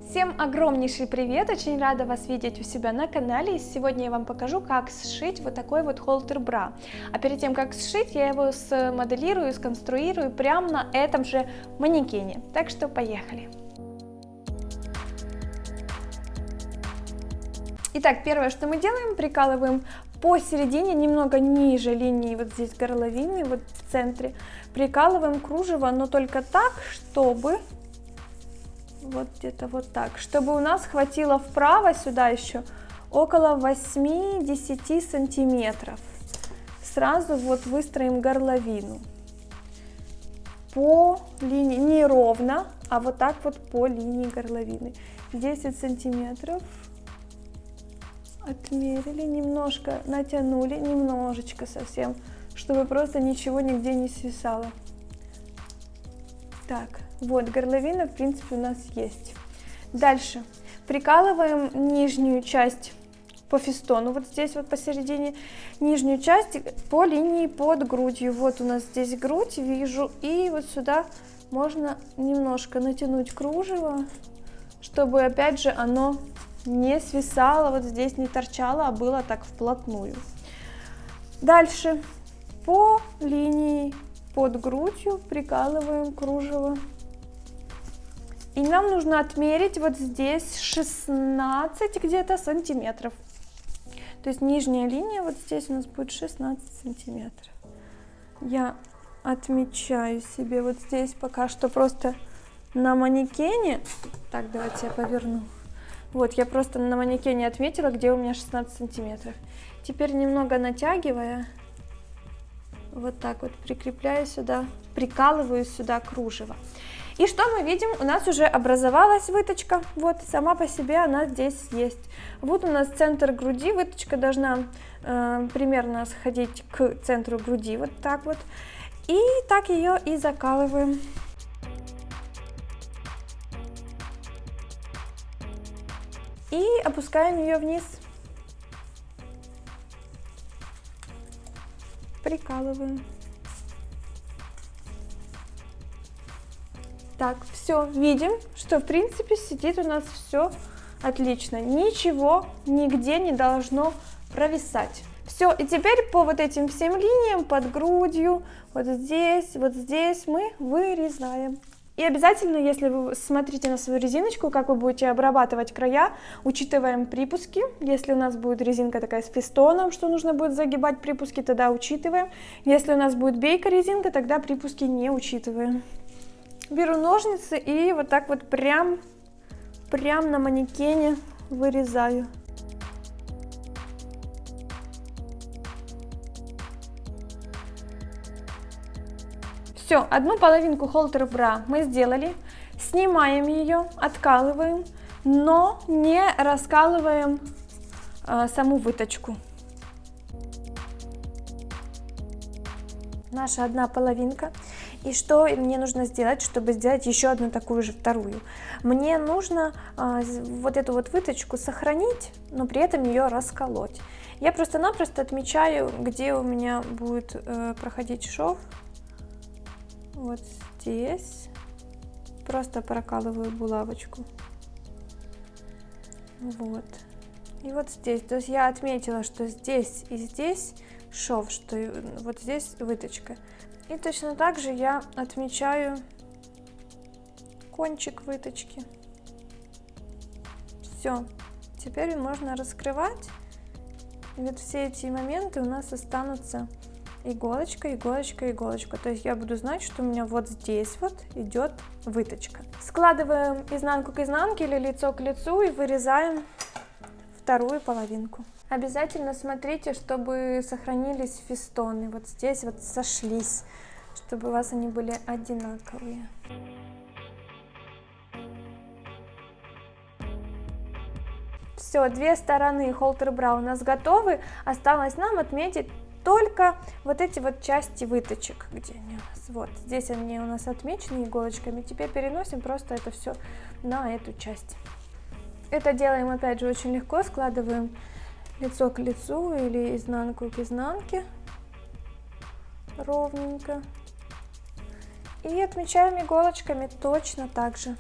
Всем огромнейший привет! Очень рада вас видеть у себя на канале. И сегодня я вам покажу, как сшить вот такой вот холтер бра. А перед тем, как сшить, я его смоделирую, сконструирую прямо на этом же манекене. Так что поехали! Итак, первое, что мы делаем, прикалываем посередине, немного ниже линии, вот здесь горловины, вот в центре, прикалываем кружево, но только так, чтобы... Вот где-то вот так, чтобы у нас хватило вправо сюда еще около 8-10 сантиметров. Сразу вот выстроим горловину по линии, не ровно, а вот так вот по линии горловины. 10 сантиметров отмерили, немножко натянули, немножечко совсем, чтобы просто ничего нигде не свисало. Так. Вот, горловина, в принципе, у нас есть. Дальше прикалываем нижнюю часть по фестону, вот здесь вот посередине, нижнюю часть по линии под грудью. Вот у нас здесь грудь, вижу, и вот сюда можно немножко натянуть кружево, чтобы, опять же, оно не свисало, вот здесь не торчало, а было так вплотную. Дальше по линии под грудью прикалываем кружево. И нам нужно отмерить вот здесь 16 где-то сантиметров. То есть нижняя линия вот здесь у нас будет 16 сантиметров. Я отмечаю себе вот здесь пока что просто на манекене. Так, давайте я поверну. Вот, я просто на манекене отметила, где у меня 16 сантиметров. Теперь немного натягивая, вот так вот прикрепляю сюда, прикалываю сюда кружево. И что мы видим? У нас уже образовалась выточка, вот сама по себе она здесь есть. Вот у нас центр груди, выточка должна примерно сходить к центру груди, вот так вот. И так ее и закалываем. И опускаем ее вниз. Прикалываем. Так, все, видим, что в принципе сидит у нас все отлично. Ничего нигде не должно провисать. Все, и теперь по вот этим всем линиям под грудью, вот здесь мы вырезаем. И обязательно, если вы смотрите на свою резиночку, как вы будете обрабатывать края, учитываем припуски. Если у нас будет резинка такая с фестоном, что нужно будет загибать припуски, тогда учитываем. Если у нас будет бейка резинка, тогда припуски не учитываем. Беру ножницы и вот так вот прям на манекене вырезаю. Все, одну половинку холтер бра мы сделали. Снимаем ее, откалываем, но не раскалываем саму выточку. Наша одна половинка. И что мне нужно сделать, чтобы сделать еще одну такую же вторую? Мне нужно вот эту вот выточку сохранить, но при этом ее расколоть. Я просто-напросто отмечаю, где у меня будет проходить шов. Вот здесь. Просто прокалываю булавочку. Вот. И вот здесь. То есть я отметила, что здесь и здесь шов, что вот здесь выточка. И точно так же я отмечаю кончик выточки. Все. Теперь можно раскрывать. И вот все эти моменты у нас останутся иголочка, иголочка, иголочка. То есть я буду знать, что у меня вот здесь вот идет выточка. Складываем изнанку к изнанке или лицо к лицу и вырезаем вторую половинку. Обязательно смотрите, чтобы сохранились фестоны. Вот здесь вот сошлись, чтобы у вас они были одинаковые. Все, две стороны холтер бра у нас готовы. Осталось нам отметить только вот эти вот части выточек, где они у нас. Вот здесь они у нас отмечены иголочками. Теперь переносим просто это все на эту часть. Это делаем опять же очень легко. Складываем лицо к лицу или изнанку к изнанке ровненько. И отмечаем иголочками точно так же.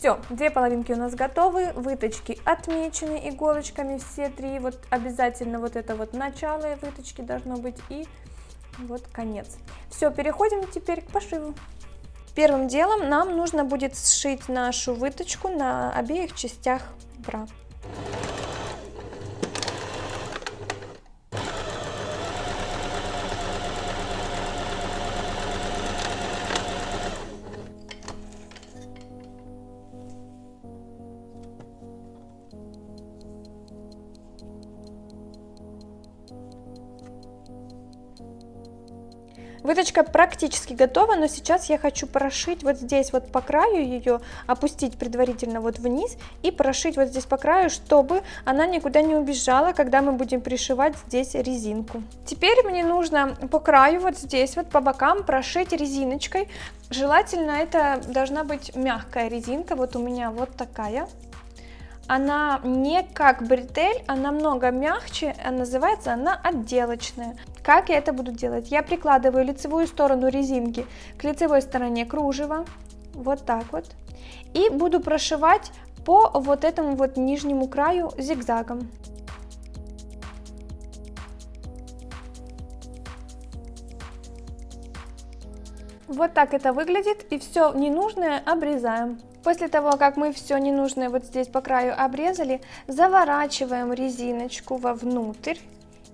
Все, две половинки у нас готовы, выточки отмечены иголочками, все три, вот обязательно вот это вот начало выточки должно быть и вот конец. Все, переходим теперь к пошиву. Первым делом нам нужно будет сшить нашу выточку на обеих частях бра. Выточка практически готова, но сейчас я хочу прошить вот здесь вот по краю ее, опустить предварительно вот вниз и прошить вот здесь по краю, чтобы она никуда не убежала, когда мы будем пришивать здесь резинку. Теперь мне нужно по краю вот здесь вот по бокам прошить резиночкой. Желательно это должна быть мягкая резинка, вот у меня вот такая. Она не как бретель, а намного мягче, а называется она отделочная. Как я это буду делать? Я прикладываю лицевую сторону резинки к лицевой стороне кружева, вот так вот, и буду прошивать по вот этому вот нижнему краю зигзагом. Вот так это выглядит, и все ненужное обрезаем. После того, как мы все ненужное вот здесь по краю обрезали, заворачиваем резиночку вовнутрь,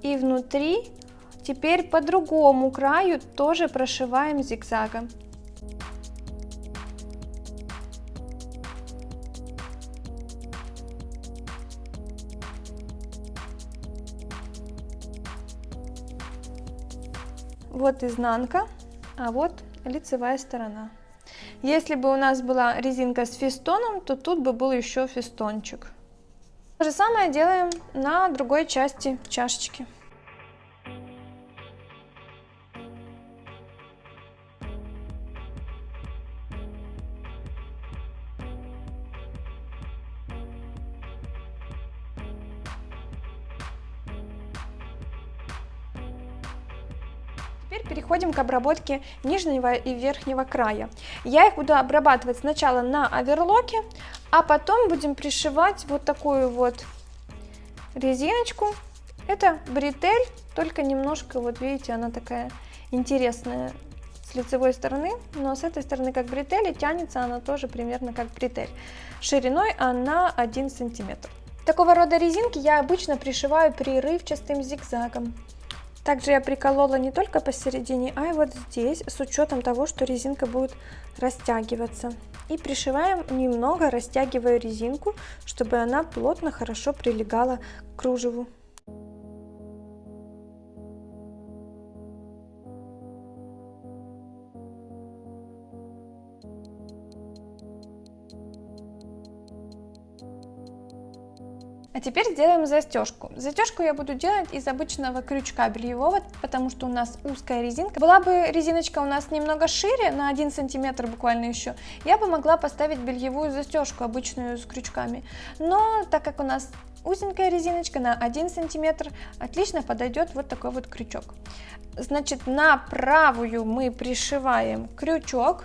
и внутри теперь по другому краю тоже прошиваем зигзагом. Вот изнанка, а вот лицевая сторона. Если бы у нас была резинка с фестоном, то тут бы был еще фестончик. То же самое делаем на другой части чашечки. Теперь переходим к обработке нижнего и верхнего края. Я их буду обрабатывать сначала на оверлоке, а потом будем пришивать вот такую вот резиночку. Это бретель, только немножко, вот видите, она такая интересная с лицевой стороны, но с этой стороны как бретель, и тянется она тоже примерно как бретель. Шириной она 1 сантиметр. Такого рода резинки я обычно пришиваю прерывчатым зигзагом. Также я приколола не только посередине, а и вот здесь, с учетом того, что резинка будет растягиваться. И пришиваем немного, растягивая резинку, чтобы она плотно, хорошо прилегала к кружеву. А теперь сделаем застежку. Застежку я буду делать из обычного крючка бельевого, потому что у нас узкая резинка. Была бы резиночка у нас немного шире, на 1 сантиметр буквально еще, я бы могла поставить бельевую застежку, обычную с крючками. Но так как у нас узенькая резиночка на 1 сантиметр, отлично подойдет вот такой вот крючок. Значит, на правую мы пришиваем крючок,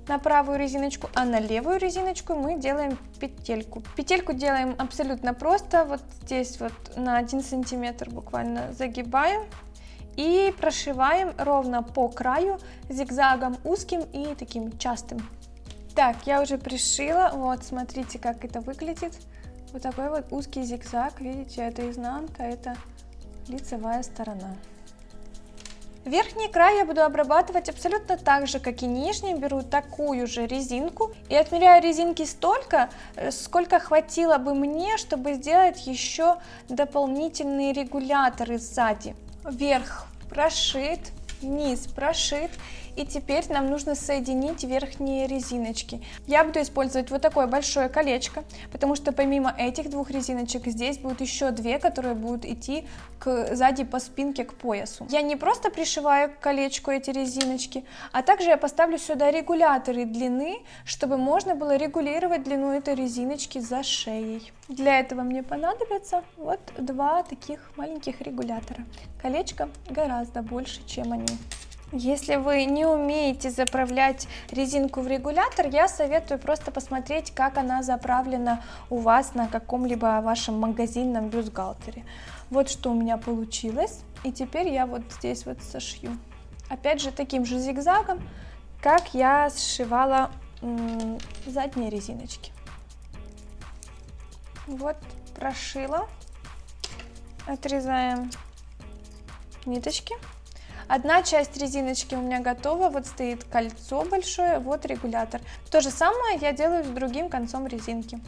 на правую резиночку, а на левую резиночку мы делаем петельку. Петельку делаем абсолютно просто, вот здесь вот на 1 сантиметр буквально загибаем и прошиваем ровно по краю зигзагом узким и таким частым. Так, я уже пришила, вот смотрите, как это выглядит. Вот такой вот узкий зигзаг, видите, это изнанка, это лицевая сторона. Верхний край я буду обрабатывать абсолютно так же, как и нижний. Беру такую же резинку и отмеряю резинки столько, сколько хватило бы мне, чтобы сделать еще дополнительные регуляторы сзади. Верх прошит, низ прошит. И теперь нам нужно соединить верхние резиночки. Я буду использовать вот такое большое колечко, потому что помимо этих двух резиночек здесь будут еще две, которые будут идти сзади по спинке к поясу. Я не просто пришиваю к колечку эти резиночки, а также я поставлю сюда регуляторы длины, чтобы можно было регулировать длину этой резиночки за шеей. Для этого мне понадобится вот два таких маленьких регулятора. Колечко гораздо больше, чем они. Если вы не умеете заправлять резинку в регулятор, я советую просто посмотреть, как она заправлена у вас на каком-либо вашем магазинном бюстгальтере. Вот что у меня получилось, и теперь я вот здесь вот сошью. Опять же таким же зигзагом, как я сшивала задние резиночки. Вот прошила, отрезаем ниточки. Одна часть резиночки у меня готова, вот стоит кольцо большое, вот регулятор. То же самое я делаю с другим концом резинки.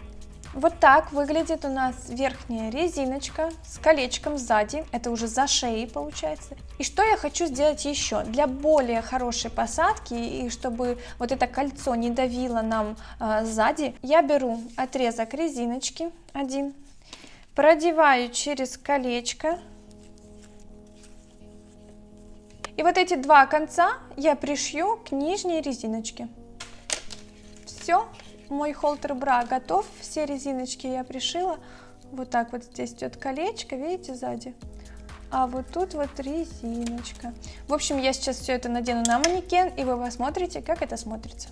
Вот так выглядит у нас верхняя резиночка с колечком сзади, это уже за шеей получается. И что я хочу сделать еще? Для более хорошей посадки и чтобы вот это кольцо не давило нам сзади, я беру отрезок резиночки один, продеваю через колечко. И вот эти два конца я пришью к нижней резиночке. Все, мой холтер-бра готов, все резиночки я пришила. Вот так вот здесь идет колечко, видите, сзади. А вот тут вот резиночка. В общем, я сейчас все это надену на манекен, и вы посмотрите, как это смотрится.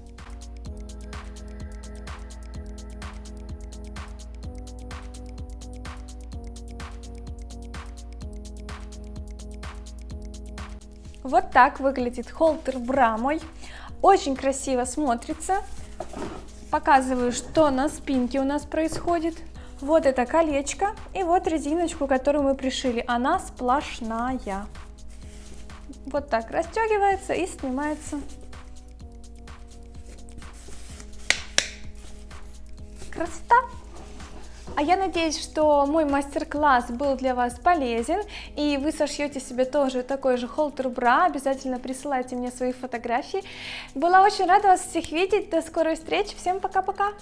Вот так выглядит холтер-бра мой. Очень красиво смотрится. Показываю, что на спинке у нас происходит. Вот это колечко и вот резиночку, которую мы пришили. Она сплошная. Вот так расстегивается и снимается. Красота! А я надеюсь, что мой мастер-класс был для вас полезен, и вы сошьете себе тоже такой же холтер-бра. Обязательно присылайте мне свои фотографии. Была очень рада вас всех видеть. До скорой встречи. Всем пока-пока!